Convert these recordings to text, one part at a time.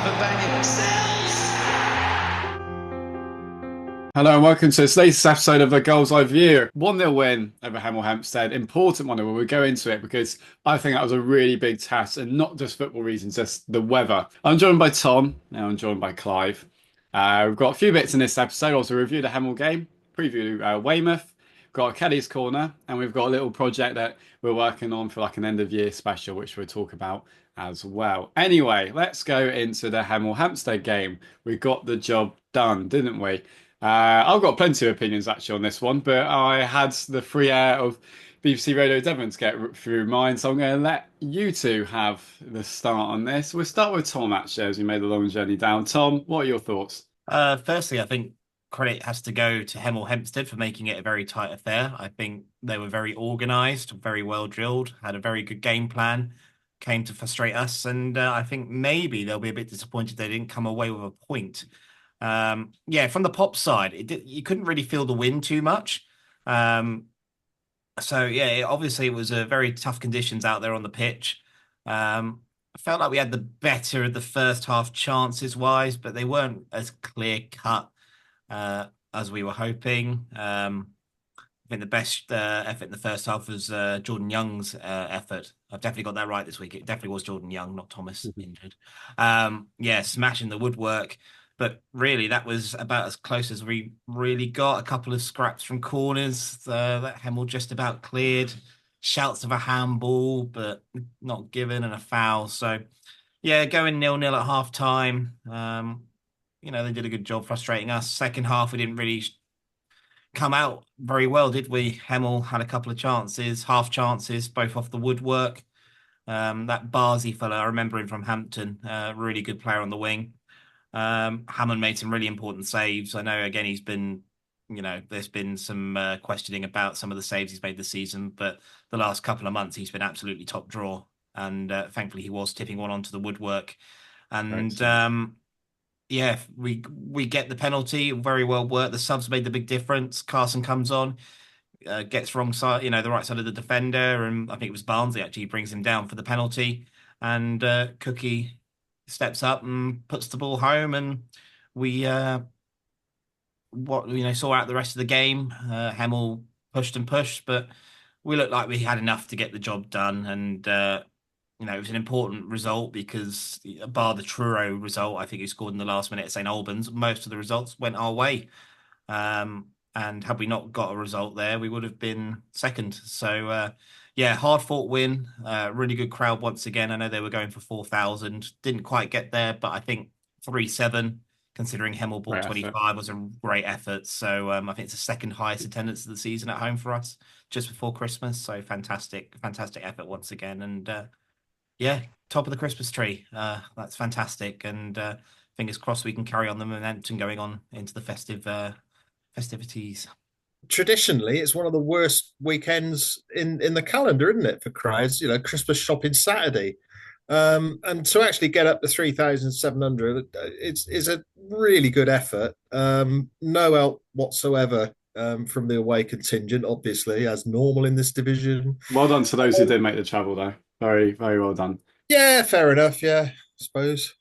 for banging themselves. Hello and welcome to this latest episode of the Gull'S View. 1-0 win over Hemel Hempstead. Important 1-0 when we go into it because I think that was a really big test and not just football reasons, just the weather. I'm joined by Tom, now I'm joined by Clive. We've got a few bits in this episode. Also review the Hemel game, preview Weymouth, got a Kelly's Corner, and we've got a little project that we're working on for like an end of year special, which we'll talk about as well. Anyway, let's go into the Hemel Hempstead game. We got the job done, didn't we? I've got plenty of opinions actually on this one, but I had the free air of BBC Radio Devon to get through mine, so I'm going to let you two have the start on this. We'll start with Tom actually, as we made the long journey down. Tom, what are your thoughts? Firstly, I think credit has to go to Hemel Hempstead for making it a very tight affair. I think they were very organised, very well drilled, had a very good game plan, came to frustrate us, and I think maybe they'll be a bit disappointed they didn't come away with a point. Yeah, from the pop side, you couldn't really feel the wind too much. Um, so yeah, obviously it was a very tough conditions out there on the pitch. I felt like we had the better of the first half chances wise, but they weren't as clear cut as we were hoping. I think the best effort in the first half was Jordan Young's effort. I've definitely got that right this week. It definitely was Jordan Young, not Thomas injured. Yeah, smashing the woodwork. But really, that was about as close as we really got. A couple of scraps from corners that Hemel just about cleared. Shouts of a handball, but not given, and a foul. So, yeah, going 0-0 at half time. They did a good job frustrating us. Second half, we didn't really come out very well, did we? Hemel had a couple of chances, half chances, both off the woodwork. That Barsey fella, I remember him from Hampton, really good player on the wing. Hammond made some really important saves. I know, again, there's been some questioning about some of the saves he's made this season, but the last couple of months he's been absolutely top draw. And thankfully he was tipping one onto the woodwork. And yeah, we get the penalty, very well worked. The subs made the big difference. Carson comes on, gets wrong side, the right side of the defender, and I think it was Barnsley actually brings him down for the penalty. And Cookie steps up and puts the ball home, and we saw out the rest of the game. Hemel pushed and pushed, but we looked like we had enough to get the job done. And it was an important result because, bar the Truro result, I think he scored in the last minute at St Albans, most of the results went our way. And had we not got a result there, we would have been second. So yeah, hard fought win. Really good crowd once again. I know they were going for 4,000, didn't quite get there, but I think 3-7, considering Hemel bought Great effort. 25, was a great effort. So I think it's the second highest attendance of the season at home for us, just before Christmas. So fantastic, fantastic effort once again. And yeah, top of the Christmas tree. That's fantastic. And fingers crossed we can carry on the momentum going on into the festivities. Traditionally, it's one of the worst weekends in the calendar, isn't it, for crowds? Christmas shopping Saturday, and to actually get up to 3,700, it's a really good effort. No help whatsoever from the away contingent, obviously, as normal in this division. Well done to those who did make the travel though. Very, very well done. Yeah, fair enough. Yeah, I suppose.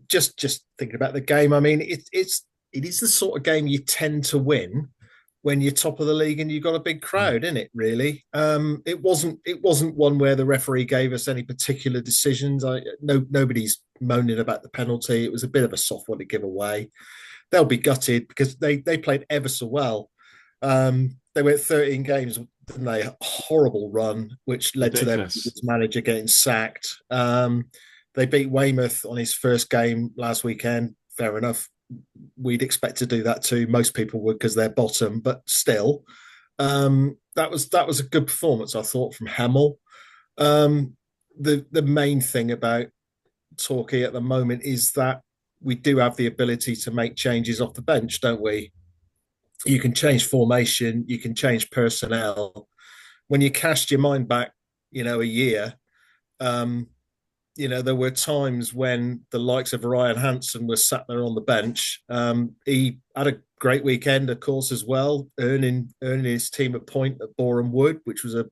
Just thinking about the game. I mean, it is the sort of game you tend to win when you're top of the league and you've got a big crowd in it. Really, it wasn't one where the referee gave us any particular decisions. Nobody's moaning about the penalty. It was a bit of a soft one to give away. They'll be gutted because they played ever so well. They went 13 games, didn't they? A horrible run, which led to their Ridiculous. manager getting sacked. They beat Weymouth on his first game last weekend. Fair enough. We'd expect to do that too. Most people would because they're bottom, but still, that was a good performance, I thought, from Hemel. The main thing about Torquay at the moment is that we do have the ability to make changes off the bench, don't we? You can change formation, you can change personnel. When you cast your mind back, a year, um, there were times when the likes of Ryan Hansen was sat there on the bench. He had a great weekend, of course, as well, earning his team a point at Boreham Wood, which was a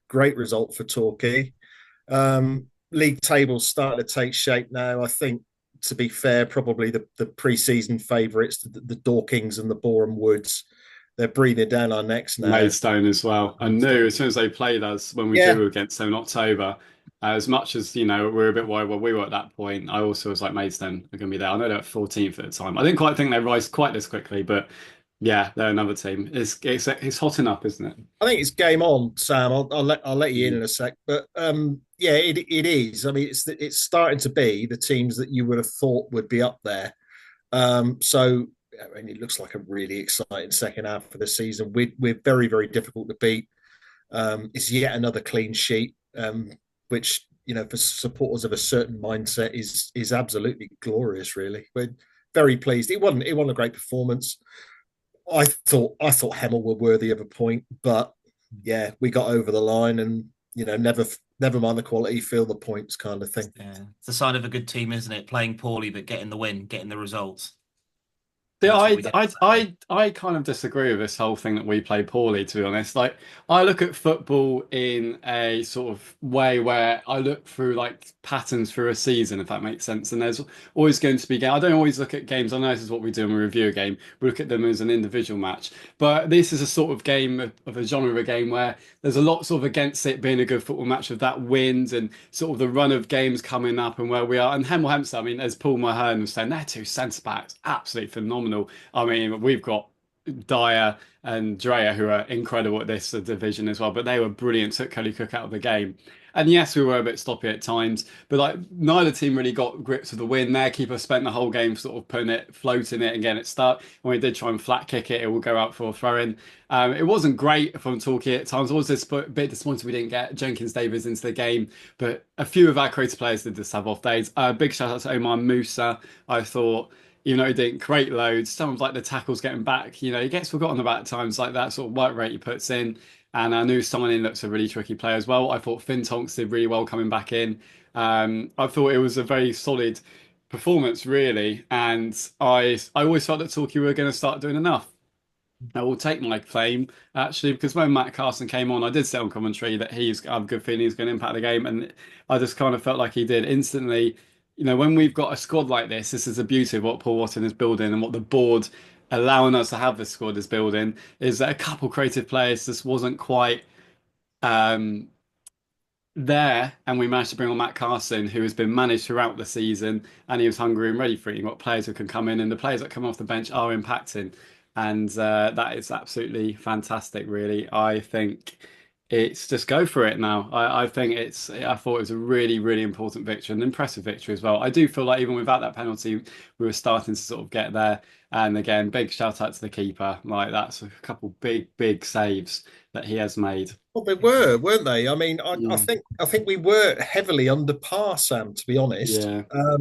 great result for Torquay. league table's starting to take shape now. I think, to be fair, probably the pre-season favourites, the Dorkings and the Boreham Woods, they're breathing down our necks now. Maidstone as well. I knew as soon as they played us when we Yeah, drew against them in October, as much as we were a bit worried where we were at that point, I also was like Maidstone are going to be there. I know they're at 14th at the time. I didn't quite think they'd rise quite this quickly, but yeah, they're another team. It's hotting up, isn't it? I think it's game on, Sam. I'll let you in Mm. a sec, but yeah, it is. I mean, it's starting to be the teams that you would have thought would be up there. So I mean, it looks like a really exciting second half for the season. We're very, very difficult to beat. It's yet another clean sheet, which, for supporters of a certain mindset is absolutely glorious. Really, we're very pleased. It wasn't a great performance. I thought Hemel were worthy of a point, but yeah, we got over the line, and never mind the quality, feel the points kind of thing. Yeah, it's a sign of a good team, isn't it? Playing poorly but getting the win, getting the results. Yeah, That's what we did on Saturday. I kind of disagree with this whole thing that we play poorly, to be honest. Like, I look at football in a sort of way where I look through like patterns through a season, if that makes sense. And there's always going to be I don't always look at games. I know this is what we do when we review a game. We look at them as an individual match. But this is a sort of game of a genre of a game where there's a lot sort of against it being a good football match of that wins and sort of the run of games coming up and where we are. And Hemel Hempstead, I mean, as Paul Mahern was saying, they're two centre backs, absolutely phenomenal. I mean, we've got Dyer and Dreyer who are incredible at this division as well, but they were brilliant, took Kelly Cook out of the game. And yes, we were a bit sloppy at times, but like neither team really got grips of the win. Their keeper spent the whole game sort of putting it, floating it, and getting it stuck. When we did try and flat kick it, it will go out for a throw in. It wasn't great from Torquay at times. I was a bit disappointed we didn't get Jenkins Davies into the game, but a few of our creative players did just have off days. Big shout out to Omar Musa. I thought even though he didn't create loads, some of like the tackles getting back, he gets forgotten about at times, like that sort of work rate he puts in. And our new signing looks a really tricky player as well. I thought Finn Tonks did really well coming back in. I thought it was a very solid performance, really. And I always felt that Torquay were going to start doing enough. I will take my claim actually because when Matt Carson came on, I did say on commentary that I have a good feeling he's going to impact the game, and I just kind of felt like he did instantly. When we've got a squad like this is the beauty of what Paul Watson is building and what the board allowing us to have this squad is building is that a couple creative players just wasn't quite um, there, and we managed to bring on Matt Carson, who has been managed throughout the season, and he was hungry and ready for it. You've got players who can come in, and the players that come off the bench are impacting, and that is absolutely fantastic. Really, I think it's just go for it now. I think I thought it was a really, really important victory, an impressive victory as well. I do feel like even without that penalty, we were starting to sort of get there. And again, big shout out to the keeper. Like that's a couple big, big saves that he has made. Well, they were, weren't they? I mean, I Mm. think we were heavily under par, Sam. To be honest, Yeah,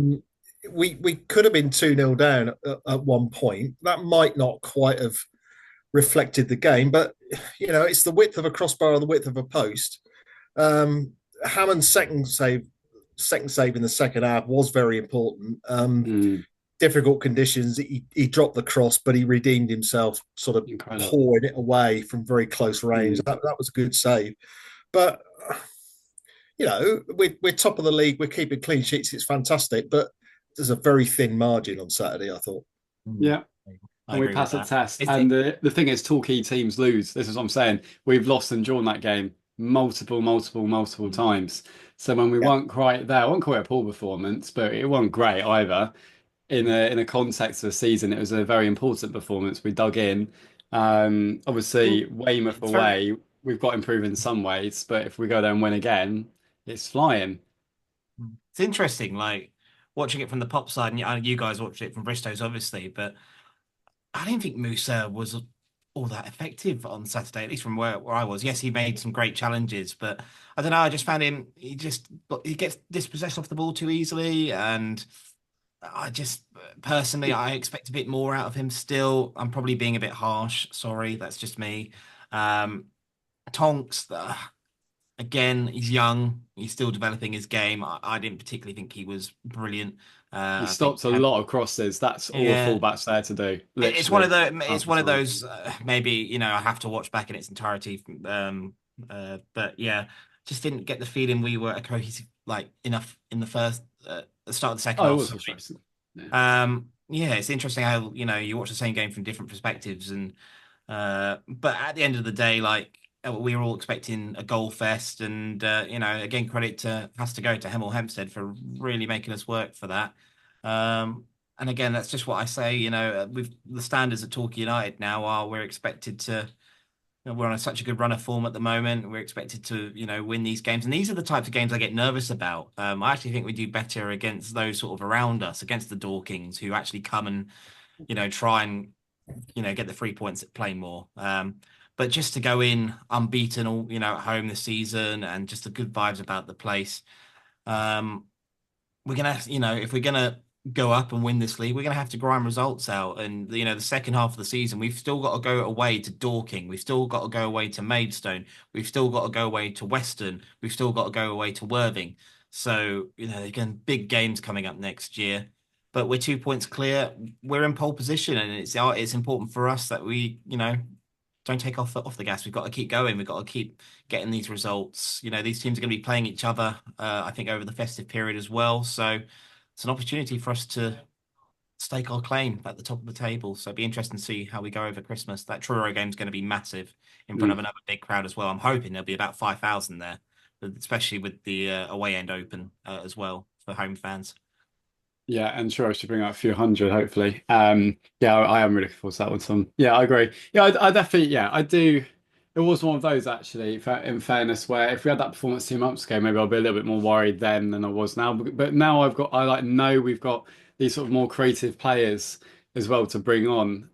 we could have been 2-0 down at one point. That might not quite have reflected the game, but it's the width of a crossbar or the width of a post. Hammond's second save in the second half was very important. mm. Difficult conditions. He dropped the cross, but he redeemed himself, sort of Incredible. pouring it away from very close range. Mm. That was a good save. But we're top of the league. We're keeping clean sheets. It's fantastic, but there's a very thin margin on Saturday, I thought. Yeah. I And we agree with pass a that. test. And the thing is, Torquay teams lose. This is what I'm saying. We've lost and drawn that game multiple, multiple, multiple times. So when we Yeah. weren't quite there, I won't call it a poor performance, but it wasn't great either. In a context of a season, it was a very important performance. We dug in. Obviously, Weymouth It's very away, we've got to improve in some ways, but if we go there and win again, it's flying. it's interesting, like watching it from the pop side, and you guys watched it from Bristow's, obviously, but I didn't think Musa was all that effective on Saturday, at least from where I was. Yes, he made some great challenges, but I don't know. I just found him. He gets dispossessed off the ball too easily, and I just personally I expect a bit more out of him still. I'm probably being a bit harsh. Sorry, that's just me. Um, Tonks, again, he's young. He's still developing his game. I didn't particularly think he was brilliant. He I think stopped a lot of crosses. That's all a yeah. fullback's there to do, It's one of literally. the. Half It's the one of time. those. Maybe I have to watch back in its entirety. But yeah, just didn't get the feeling we were a like enough in the first the start of the second Oh, it half. was Sorry. frustrating. Yeah. Yeah, it's interesting how, you watch the same game from different perspectives, and but at the end of the day, like we were all expecting a goal fest, and again, credit has to go to Hemel Hempstead for really making us work for that. Um, and again, that's just what I say. With the standards at Torquay United now are we're expected to. We're on such a good run of form at the moment. We're expected to, win these games, and these are the types of games I get nervous about. I actually think we do better against those sort of around us, against the Dorkings, who actually come and, try and, get the 3 points at play more. But just to go in unbeaten all, at home this season, and just the good vibes about the place. Um, we're gonna, if we're gonna go up and win this league, we're gonna have to grind results out. And the second half of the season, we've still got to go away to Dorking, we've still got to go away to Maidstone, we've still got to go away to Weston, we've still got to go away to Worthing. So again, big games coming up next year. But we're 2 points clear. We're in pole position, and it's important for us that we, don't take off the gas. We've got to keep going. We've got to keep getting these results. These teams are going to be playing each other, I think, over the festive period as well. So it's an opportunity for us to stake our claim at the top of the table. So it'd be interesting to see how we go over Christmas. That Truro game is going to be massive in front of Mm. another big crowd as well. I'm hoping there'll be about 5,000 there, especially with the away end open as well for home fans. Yeah, and sure, I should bring out a few hundred, hopefully. Yeah, I am really looking forward to that one, Tom. Yeah, I agree. Yeah, I definitely, yeah, I do. It was one of those actually, in fairness, where if we had that performance 2 months ago, maybe I'll be a little bit more worried then than I was now. But now I like know we've got these sort of more creative players as well to bring on.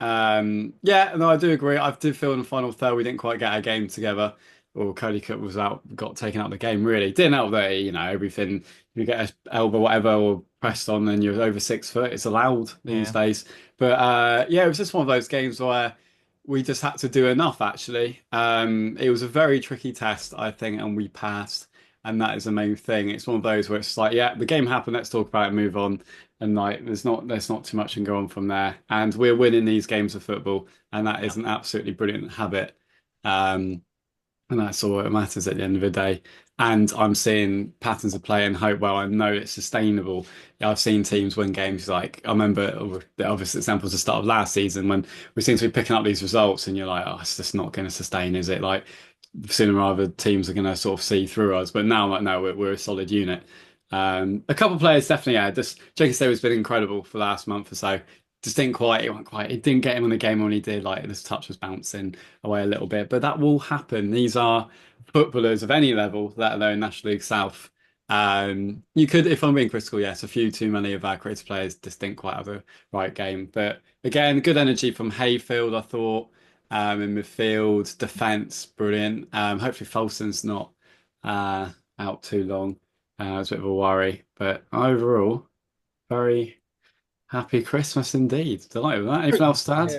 Yeah, no, I do agree. I do feel in the final third we didn't quite get our game together. Or Cody Cook was got taken out of the game. Really didn't help that everything. You get an elbow, whatever, or pressed on, and you're over 6 foot. It's allowed these Yeah. days. But yeah, it was just one of those games where we just had to do enough, actually. It was a very tricky test, I think, and we passed. And that is the main thing. It's one of those where it's like, yeah, the game happened. Let's talk about it, move on. And like, there's not too much and go on from there. And we're winning these games of football, and that is Yeah. an absolutely brilliant habit. Um, and that's all that matters at the end of the day. And I'm seeing patterns of play and hope, well, I know it's sustainable. I've seen teams win games like I remember the obvious examples at the start of last season when we seem to be picking up these results and you're like, oh, it's just not going to sustain, is it? Like sooner or rather teams are going to sort of see through us. But now I'm like, no, we're a solid unit. A couple of players definitely, yeah. Just Jake Stay has been incredible for the last month or so. Just didn't quite, it didn't get him on the game when he did. Like this touch was bouncing away a little bit, but that will happen. These are footballers of any level, let alone National League South. You could, if I'm being critical, yes, a few too many of our creative players just didn't quite have the right game. But again, good energy from Hayfield, I thought, in midfield, defence, brilliant. Hopefully Folson's not out too long. It's a bit of a worry, but overall, very happy Christmas indeed. Delighted with that. Anything else to add?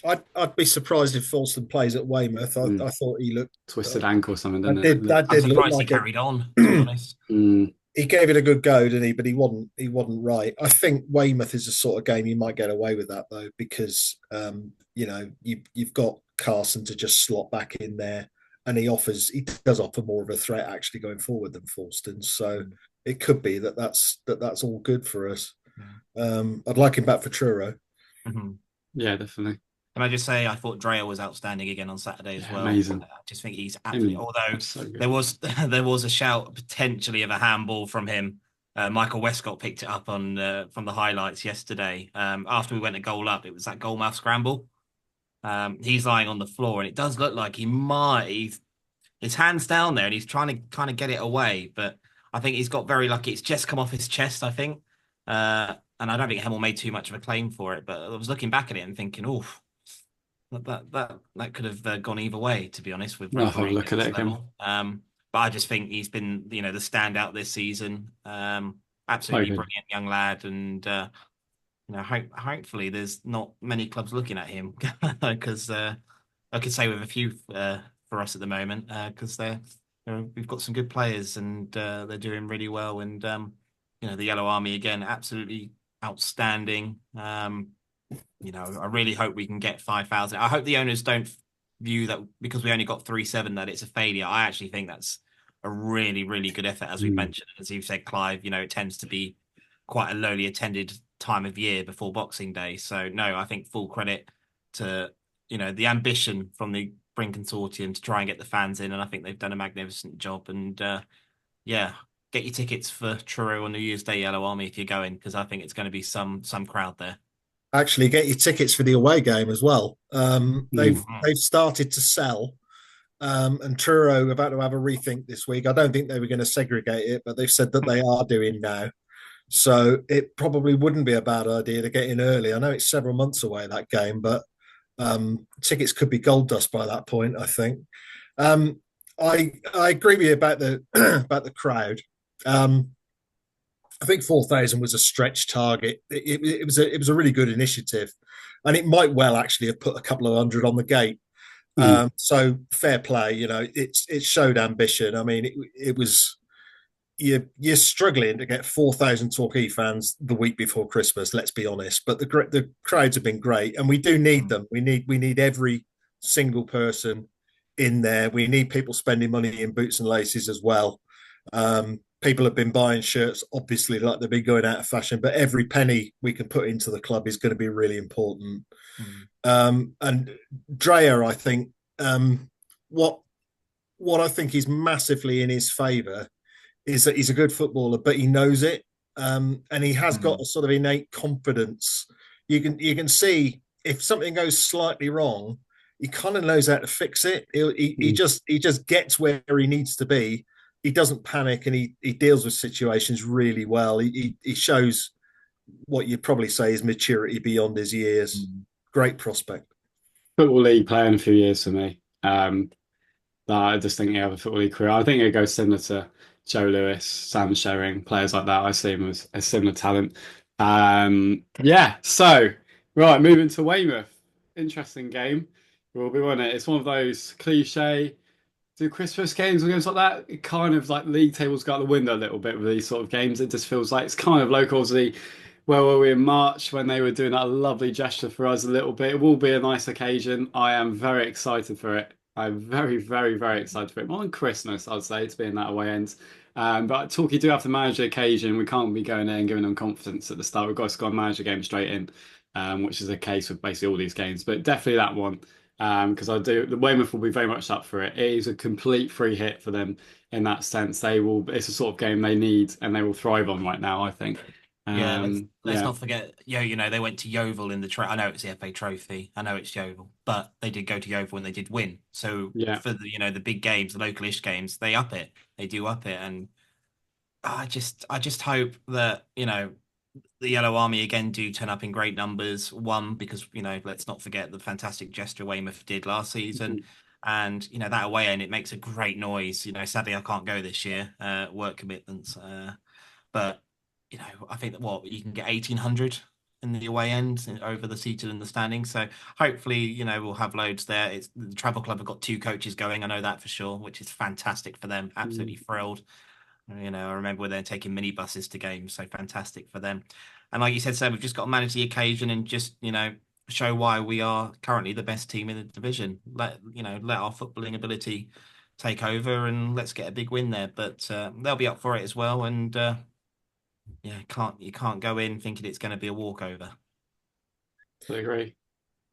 Yeah. I'd be surprised if Folston plays at Weymouth. I Mm. thought he looked. Twisted ankle or something, didn't That did it? that I'm did look surprised he like carried on, to be it. honest. Mm. He gave it a good go, didn't he? But he wasn't right. I think Weymouth is a sort of game you might get away with that though, because you've got Carson to just slot back in there, and he does offer more of a threat actually going forward than Falston. So it could be that's all good for us. I'd like him back for Truro. Mhm. Yeah, definitely. Can I just say I thought Dreyer was outstanding again on Saturday as Yeah, well. amazing. I just think he's absolutely. Him, Although so good. there was there was a shout potentially of a handball from him. Michael Westcott picked it up on from the highlights yesterday. After we went a goal up, it was that goal mouth scramble. He's lying on the floor, and it does look like he might. His hands down there, and he's trying to kind of get it away. But I think he's got very lucky. It's just come off his chest, I think. And I don't think Hemel made too much of a claim for it. But I was looking back at it and thinking, oh. That could have gone either way, to be honest, with I'll have a refereeing look at at it this again. level. But I just think he's been, the standout this season. So Absolutely good. brilliant young lad, and hopefully there's not many clubs looking at him because I could say with a few for us at the moment because we've got some good players and they're doing really well, and the Yellow Army again, absolutely outstanding. I really hope we can get 5,000. I hope the owners don't view that because we only got 3-7 that it's a failure. I actually think that's a really, really good effort, as we've mentioned. As you've said, Clive, it tends to be quite a lowly attended time of year before Boxing Day. So no, I think full credit to, the ambition from the Brink Consortium to try and get the fans in. And I think they've done a magnificent job. And yeah, get your tickets for Truro on New Year's Day, Yellow Army, if you're going, because I think it's going to be some crowd there. Actually, get your tickets for the away game as well. They've Mhm. they've started to sell. And Truro are about to have a rethink this week. I don't think they were going to segregate it, but they've said that they are doing now. So it probably wouldn't be a bad idea to get in early. I know it's several months away, that game, but tickets could be gold dust by that point, I think. Um, I agree with you about the about the crowd. Um, I think 4,000 was a stretch target. It was a really good initiative, and it might well actually have put a couple of hundred on the gate. So fair play, it showed ambition. I mean, it was you're struggling to get 4,000 Torquay fans the week before Christmas. Let's be honest, but the crowds have been great, and we do need them. We need every single person in there. We need people spending money in boots and laces as well. People have been buying shirts, obviously, like they've been going out of fashion, but every penny we can put into the club is going to be really important. Mm. And Dreyer, I think, what I think is massively in his favour is that he's a good footballer, but he knows it, and he has got a sort of innate confidence. You can see if something goes slightly wrong, he kind of knows how to fix it. He just gets where he needs to be. He doesn't panic, and he deals with situations really well. He shows what you'd probably say is maturity beyond his years. Great prospect. Football League player in a few years for me. I just think you have a football league career. I think it goes similar to Joe Lewis, Sam Sherring, players like that. I see him as a similar talent. Yeah, so right, moving to Weymouth. Interesting game. Will be on it. It's one of those cliche. Do Christmas games or games like that? It kind of like league tables go out the window a little bit with these sort of games. It just feels like it's kind of local to the where were we in March when they were doing that lovely gesture for us a little bit. It will be a nice occasion. I am very excited for it. I'm very, very, very excited for it. More than Christmas, I'd say, to be in that away end. But Torquay do have to manage the occasion. We can't be going there and giving them confidence at the start. We've got to go and manage the game straight in, which is the case with basically all these games. But definitely that one, because the Weymouth will be very much up for it. It is a complete free hit for them in that sense. They will. It's a sort of game they need and they will thrive on right now, I think. Yeah, let's Yeah. not forget, they went to Yeovil in I know it's the FA Trophy, I know it's Yeovil, but they did go to Yeovil and they did win. So Yeah. for the big games, the localish games, they up it. They do up it, and I just hope that the Yellow Army again do turn up in great numbers. One, because let's not forget the fantastic gesture Weymouth did last season, and that away end, it makes a great noise. Sadly I can't go this year, work commitments, but I think that what you can get 1,800 in the away end over the seated and the standing. So hopefully, we'll have loads there. It's the travel club have got 2 coaches going. I know that for sure, which is fantastic for them. Absolutely thrilled. I remember when they're taking minibuses to games, so fantastic for them. And like you said, Sam, we've just got to manage the occasion and just, show why we are currently the best team in the division. Let our footballing ability take over and let's get a big win there. But they'll be up for it as well. And yeah, you can't go in thinking it's going to be a walkover. I agree.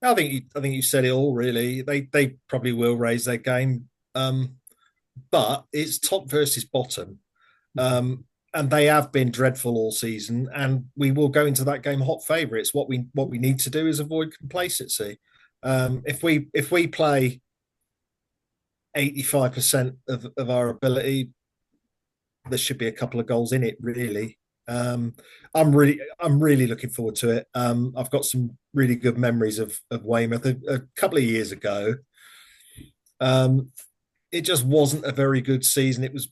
I think you said it all. Really, they probably will raise their game, but it's top versus bottom, and they have been dreadful all season. And we will go into that game hot favourites. What we need to do is avoid complacency. If we play 85% of our ability, there should be a couple of goals in it. Really, I'm really looking forward to it. I've got some really good memories of Weymouth a couple of years ago. Um, it just wasn't a very good season. It was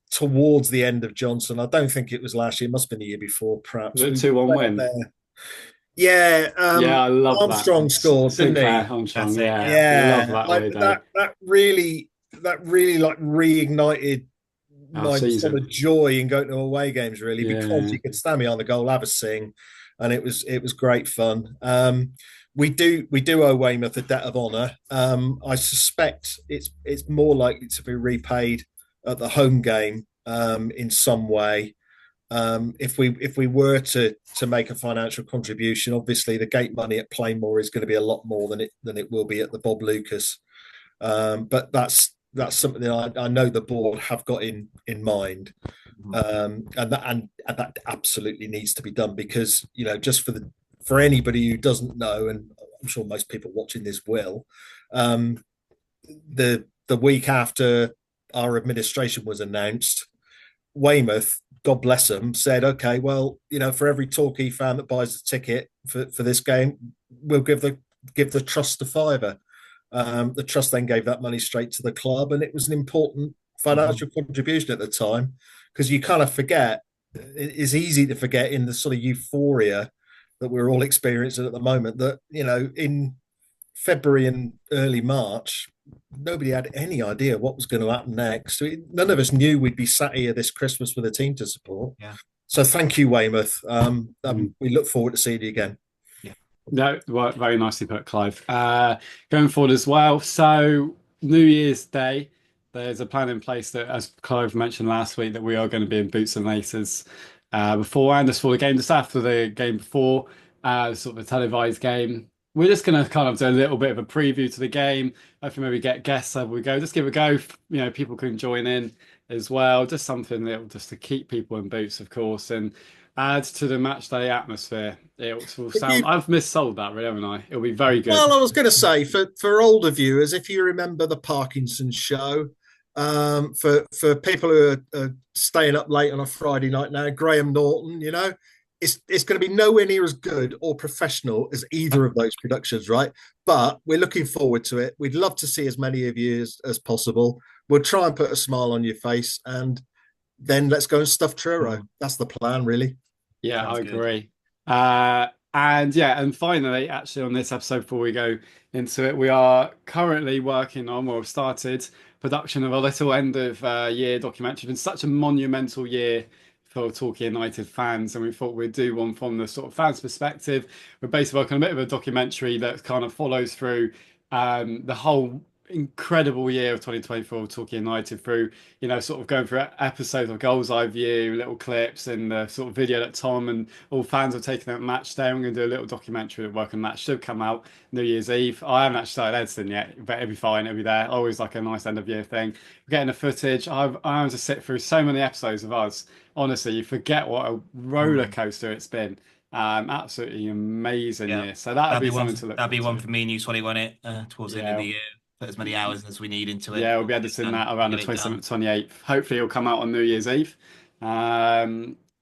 towards the end of Johnson. I don't think it was last year. It must have been the year before, perhaps. Was it We 2-1 went win? there. Yeah, Yeah, I love that. Armstrong scored, didn't Sinclair he? Armstrong, That's it, yeah. yeah. Love Yeah, that like away day. that really like reignited Our my sort season. of joy in going to away games, really, because Yeah. you could stand behind the goal, have a sing, and it was great fun. We do owe Weymouth a debt of honour. I suspect it's more likely to be repaid at the home game in some way. If we were to make a financial contribution, obviously the gate money at Plainmoor is going to be a lot more than it will be at the Bob Lucas. But that's something that I know the board have got in mind, and that absolutely needs to be done because just for anybody who doesn't know, and I'm sure most people watching this will, the week after our administration was announced, Weymouth, God bless them, said, okay, well, for every Torquay fan that buys a ticket for this game, we'll give the trust a fiver. The trust then gave that money straight to the club, and it was an important financial contribution at the time because you kind of forget. It's easy to forget in the sort of euphoria that we're all experiencing at the moment that in February and early March, nobody had any idea what was going to happen next. None of us knew we'd be sat here this Christmas with a team to support. Yeah. So thank you, Weymouth. We look forward to seeing you again. No, very nicely put, Clive. Going forward as well. So New Year's Day, there's a plan in place that, as Clive mentioned last week, that we are going to be in boots and laces beforehand, just for the game, just after the game before, sort of a televised game. We're just going to kind of do a little bit of a preview to the game. Hopefully, maybe get guests as we go. Just give it a go. People can join in as well. Just something that just to keep people in boots, of course, and add to the match day atmosphere. It will sound. I've missold that, really, haven't I? It'll be very good. Well, I was going to say for older viewers, if you remember the Parkinson show, for people who are staying up late on a Friday night now, Graham Norton, it's going to be nowhere near as good or professional as either of those productions, right? But we're looking forward to it. We'd love to see as many of you as possible. We'll try and put a smile on your face, and then let's go and stuff Truro. That's the plan, really. Yeah, Sounds I good. agree. And finally, actually, on this episode, before we go into it, we are currently working on, well, we've started production of a little end of year documentary. It's been such a monumental year for Torquay United fans, and we thought we'd do one from the sort of fans' perspective. We're basically working on a bit of a documentary that kind of follows through the whole incredible year of 2024 Torquay United through, sort of going through episodes of Gull'S Eye View, little clips, and the sort of video that Tom and all fans have taken at match day. I'm going to do a little documentary at work, and that should come out New Year's Eve. I haven't actually started editing yet, but it'll be fine. It'll be there. Always like a nice end of year thing. We're getting the footage. I have to sit through so many episodes of us. Honestly, you forget what a roller coaster it's been. Absolutely amazing year. So that'll be something to look. That'll be one for me and you, Swally, won it towards the end of the year. Put as many hours as we need into it. Yeah, we'll be editing that around the 27th, 28th. Hopefully, it'll come out on New Year's Eve or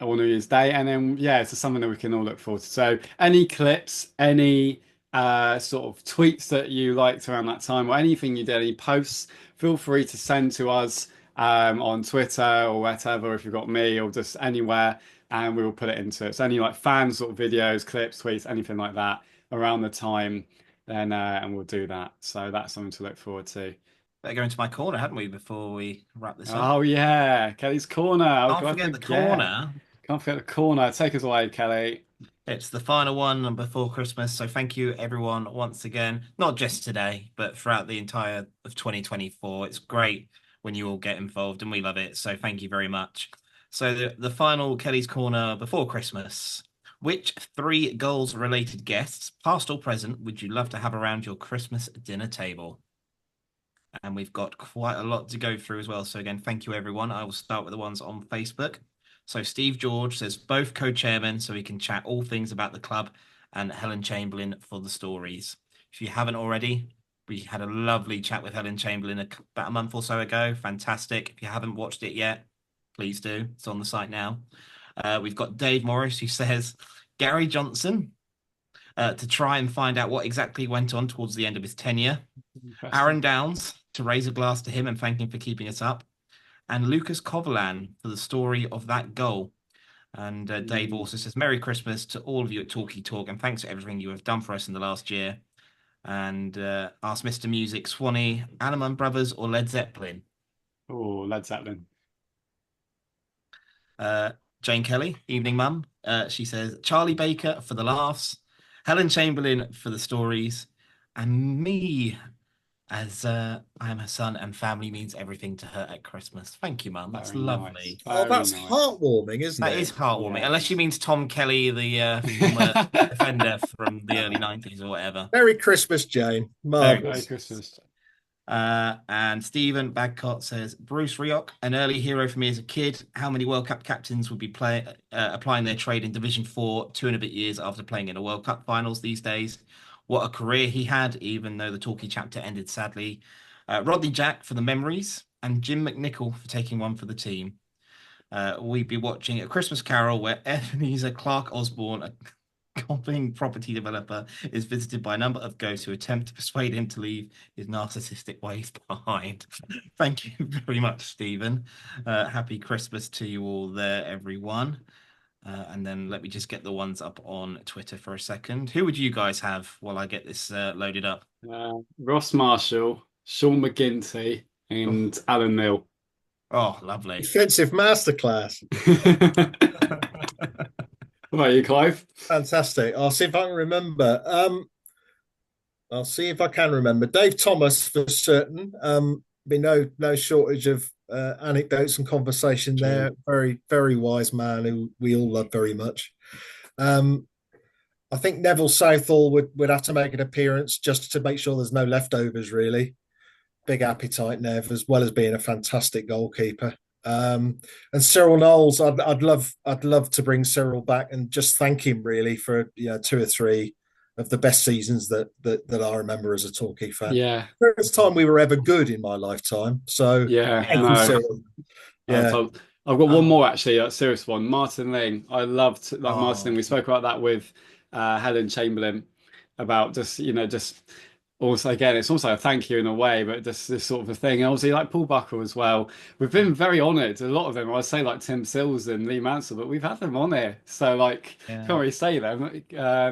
New Year's Day. And then, yeah, it's something that we can all look forward to. So, any clips, any sort of tweets that you liked around that time, or anything you did, any posts, feel free to send to us on Twitter or whatever, if you've got me, or just anywhere, and we will put it into it. So, any like fan sort of videos, clips, tweets, anything like that around the time. Then and we'll do that. So that's something to look forward to. Better go into my corner, hadn't we, before we wrap this up? Oh yeah, Kelly's corner. Can't forget the corner. Can't forget the corner. Take us away, Kelly. It's the final one before Christmas. So thank you everyone once again. Not just today, but throughout the entire of 2024. It's great when you all get involved and we love it. So thank you very much. So the final Kelly's corner before Christmas. Which 3 Gull'S related guests, past or present, would you love to have around your Christmas dinner table? And we've got quite a lot to go through as well. So again, thank you everyone. I will start with the ones on Facebook. So Steve George says both co-chairmen, so we can chat all things about the club, and Helen Chamberlain for the stories. If you haven't already, we had a lovely chat with Helen Chamberlain about a month or so ago. Fantastic. If you haven't watched it yet, please do. It's on the site now. We've got Dave Morris, who says Gary Johnson to try and find out what exactly went on towards the end of his tenure. Aaron Downs to raise a glass to him and thank him for keeping us up. And Lucas Coverlan for the story of that goal. And Dave also says Merry Christmas to all of you at Talkie Talk, and thanks for everything you have done for us in the last year. And ask Mr. Music, Swanee, Allman Brothers or Led Zeppelin? Oh, Led Zeppelin. Jane Kelly, evening mum. She says Charlie Baker for the laughs, Helen Chamberlain for the stories, and me as I am her son and family means everything to her at Christmas. Thank you, Mum. That's Very nice. lovely. Oh, Very that's nice. heartwarming, isn't That is it? heartwarming, unless she Yes. means Tom Kelly, the former defender from the early 90s or whatever. Merry Christmas, Jane. Merry Merry Marvelous. Christmas. Christmas. And Stephen Bagcott says Bruce Rioch, an early hero for me as a kid. How many World Cup captains would be applying their trade in Division 4 two and a bit years after playing in a World Cup finals these days? What a career he had, even though the Torquay chapter ended sadly. Rodney Jack for the memories, and Jim McNichol for taking one for the team. We'd be watching A Christmas Carol where Ebenezer Clark Osborne, a Copping property developer, is visited by a number of ghosts who attempt to persuade him to leave his narcissistic ways behind. Thank you very much, Stephen. Happy Christmas to you all there, everyone. And then let me just get the ones up on Twitter for a second. Who would you guys have while I get this loaded up? Ross Marshall, Sean McGinty, Oh, and Alan Mill. oh, lovely. Defensive masterclass. What about you, Clive? Fantastic. I'll see if I can remember. I'll see if I can remember. Dave Thomas for certain. Be no shortage of anecdotes and conversation there. True. Very, very wise man who we all love very much. Um, I think Neville Southall would have to make an appearance just to make sure there's no leftovers, really. Big appetite, Nev, as well as being a fantastic goalkeeper. And Cyril Knowles, I'd love to bring Cyril back and just thank him really for two or three of the best seasons that I remember as a Torquay fan. Yeah, First time we were ever good in my lifetime. So yeah, thank you, no. Cyril. Yeah. So I've got one Oh, more actually, a serious one. Martin Ling. I loved like Martin Ling. oh, We spoke about that with Helen Chamberlain about just just also again, it's also a thank you in a way, but just this sort of a thing. And obviously, like Paul Buckle as well. We've been very honoured. A lot of them, I'd say like Tim Sills and Lee Mansell, but we've had them on here. So like, can't yeah. really say them.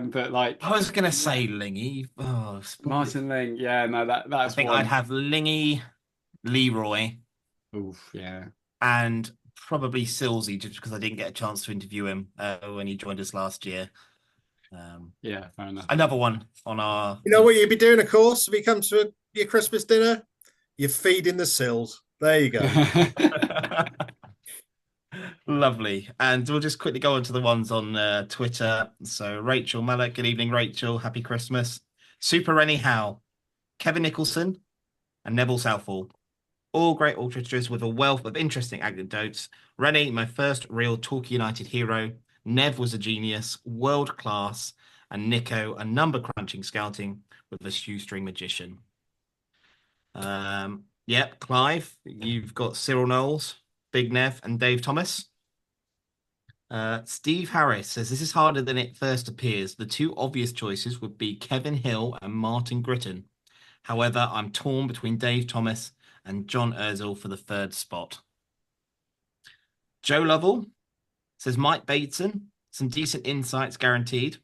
But I like, was gonna yeah, say Lingy. Oh, it's probably. Martin Ling. Yeah, no, I that's think I'd one. have Lingy, Leroy, Oof, yeah, and probably Silsey, just because I didn't get a chance to interview him when he joined us last year. Um, yeah, fair enough. Another one on our. You know what you'd be doing, of course, if you come to your Christmas dinner? You're feeding the sills. There you go. Lovely. And we'll just quickly go on to the ones on Twitter. So Rachel Mallet, good evening, Rachel. Happy Christmas. Super Rennie Howe, Kevin Nicholson, and Neville Southall. All great orchestras with a wealth of interesting anecdotes. Rennie, my first real Torquay United hero. Nev was a genius, world class, and Nico, a number crunching scouting with a shoestring magician. Yep, Clive, you've got Cyril Knowles, Big Nev, and Dave Thomas. Steve Harris says this is harder than it first appears. The two obvious choices would be Kevin Hill and Martin Gritton. However, I'm torn between Dave Thomas and John Ozil for the third spot. Joe Lovell says Mike Bateson, some decent insights guaranteed.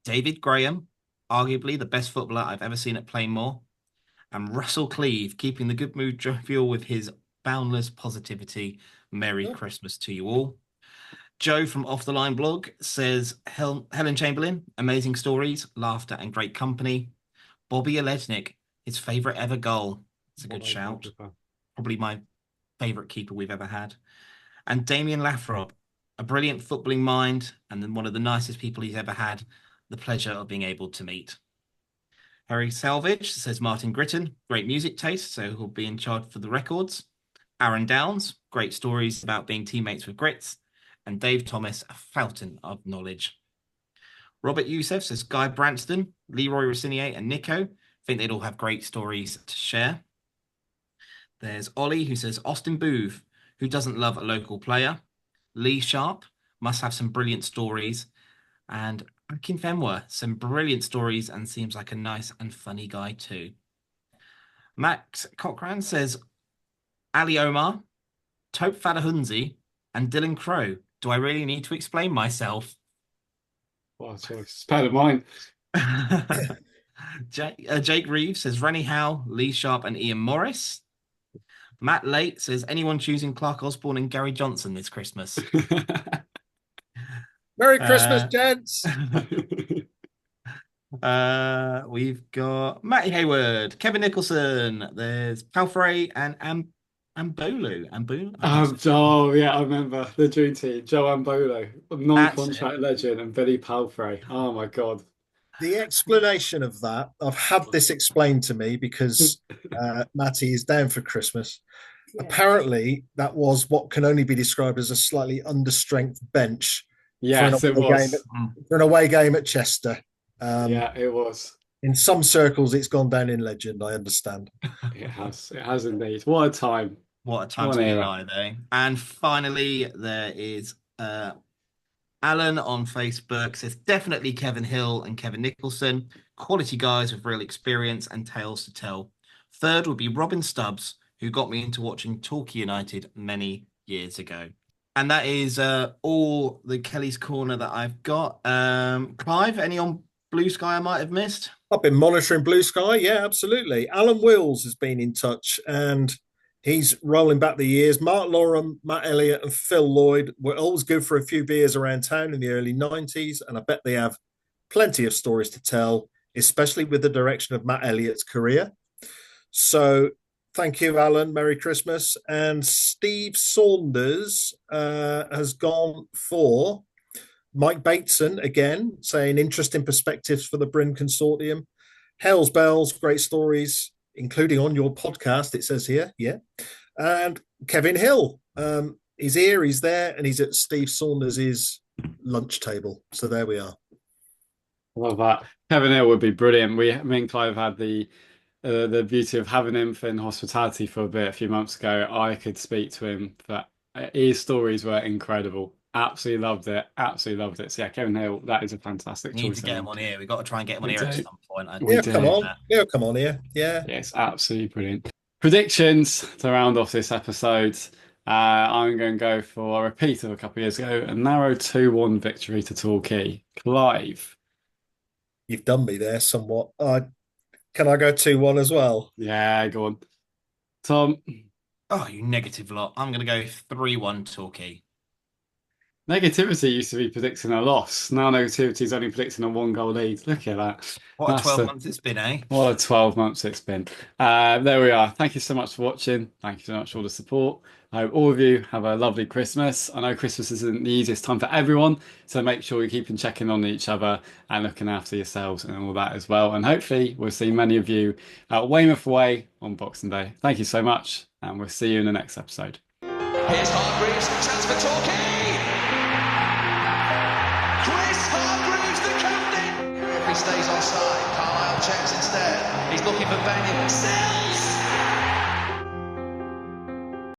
David Graham, arguably the best footballer I've ever seen at Plainmoor. And Russell Cleave, keeping the good mood jovial with his boundless positivity. Merry Christmas to you all. Joe from Off the Line blog says Helen Chamberlain, amazing stories, laughter, and great company. Bobby Alejnik, his favourite ever goal. It's a good shout. Probably my favourite keeper we've ever had. And Damien Lafrob, a brilliant footballing mind and then one of the nicest people he's ever had the pleasure of being able to meet. Harry Salvage says Martin Gritton, great music taste, so he'll be in charge for the records. Aaron Downs, great stories about being teammates with Grits. And Dave Thomas, a fountain of knowledge. Robert Youssef says Guy Branston, Leroy Rossinier, and Nico. Think they'd all have great stories to share. There's Ollie, who says Austin Booth, who doesn't love a local player. Lee Sharp must have some brilliant stories. And Akin Femwa, some brilliant stories and seems like a nice and funny guy too. Max Cochran says Ali Omar, Tope Fadahunzi, and Dylan Crow. Do I really need to explain myself? Well, it's part of mine. Jake Reeves says Rennie Howe, Lee Sharp, and Ian Morris. Matt Late says anyone choosing Clark Osborne and Gary Johnson this Christmas. Merry Christmas, gents. We've got Matty Hayward, Kevin Nicholson. There's Palfrey and Ambolu. Ambu? I can't say. Oh yeah, I remember the dream team: Joe Ambolo, That's it. non-contract legend, and Billy Palfrey. Oh my God. The explanation of that, I've had this explained to me because Matty is down for Christmas. Apparently, that was what can only be described as a slightly understrength bench Yes, it was. for an away game at Chester. Yeah, it was. In some circles, it's gone down in legend. I understand. It has. It has indeed. What a time. What a time What to an be era. alive, eh? And finally, there is Alan on Facebook says definitely Kevin Hill and Kevin Nicholson, quality guys with real experience and tales to tell. Third would be Robin Stubbs, who got me into watching Torquay United many years ago. And that is all the Kelly's Corner that I've got. Clive, any on Blue Sky I might have missed? I've been monitoring Blue Sky. Yeah, absolutely. Alan Wills has been in touch and he's rolling back the years. Mark Lorham, Matt Elliott, and Phil Lloyd were always good for a few beers around town in the early 90s. And I bet they have plenty of stories to tell, especially with the direction of Matt Elliott's career. So thank you, Alan. Merry Christmas. And Steve Saunders has gone for Mike Bateson again, saying interesting perspectives for the Bryn Consortium. Hells Bells, great stories, including on your podcast, it says here. Yeah. And Kevin Hill, he's here, he's there, and he's at Steve Saunders' lunch table. So there we are. Love that. Kevin Hill would be brilliant. Me and Clive had the beauty of having him in hospitality for a bit a few months ago. I could speak to him. His stories were incredible. Absolutely loved it. Absolutely loved it. So yeah, Kevin Hill, that is a fantastic choice. Need to get him on here. We've got to try and get him on here at some point. Come on. Yeah, come on here. Yeah. Yes, absolutely brilliant. Predictions to round off this episode. I'm going to go for a repeat of a couple of years ago, a narrow 2-1 victory to Torquay. Clive. You've done me there somewhat. Can I go 2-1 as well? Yeah, go on. Tom. Oh, you negative lot. I'm going to go 3-1 Torquay. Negativity used to be predicting a loss. Now negativity is only predicting a 1-goal lead. Look at that. What a 12 months it's been, eh? What a 12 months it's been. There we are. Thank you so much for watching. Thank you so much for all the support. I hope all of you have a lovely Christmas. I know Christmas isn't the easiest time for everyone, so make sure you're keeping checking on each other and looking after yourselves and all that as well. And hopefully we'll see many of you at Weymouth away on Boxing Day. Thank you so much, and we'll see you in the next episode. Here's Hargreaves, chance for Torquay. Hargreaves, the captain! He stays on side. Carlisle checks instead. He's looking for Benyon.